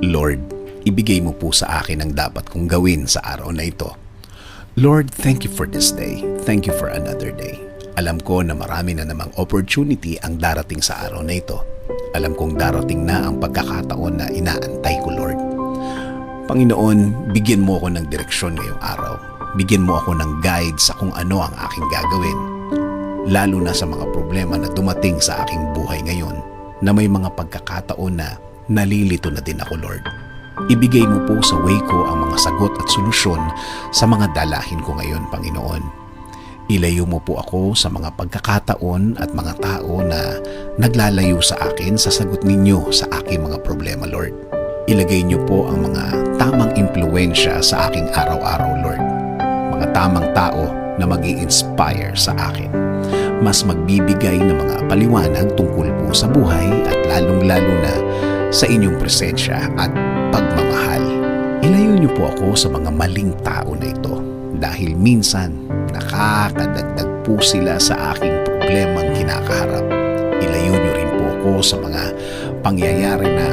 Lord, ibigay mo po sa akin ang dapat kong gawin sa araw na ito. Lord, thank you for this day. Thank you for another day. Alam ko na marami na namang opportunity ang darating sa araw na ito. Alam kong darating na ang pagkakataon na inaantay ko, Lord. Panginoon, bigyan mo ako ng direksyon ngayong araw. Bigyan mo ako ng guide sa kung ano ang aking gagawin. Lalo na sa mga problema na dumating sa aking buhay ngayon, na may mga pagkakataon na nalilito na din ako, Lord. Ibigay mo po sa way ko ang mga sagot at solusyon sa mga dalahin ko ngayon, Panginoon. Ilayo mo po ako sa mga pagkakataon at mga tao na naglalayo sa akin sa sagot ninyo sa aking mga problema, Lord. Ilagay niyo po ang mga tamang impluensya sa aking araw-araw, Lord. Mga tamang tao na mag-i-inspire sa akin. Mas magbibigay ng mga paliwanag tungkol po sa buhay at lalong-lalo na sa inyong presensya at pagmamahal. Ilayo niyo po ako sa mga maling tao na ito dahil minsan nakakadagdag po sila sa aking problemang kinakaharap. Ilayo niyo rin po ako sa mga pangyayari na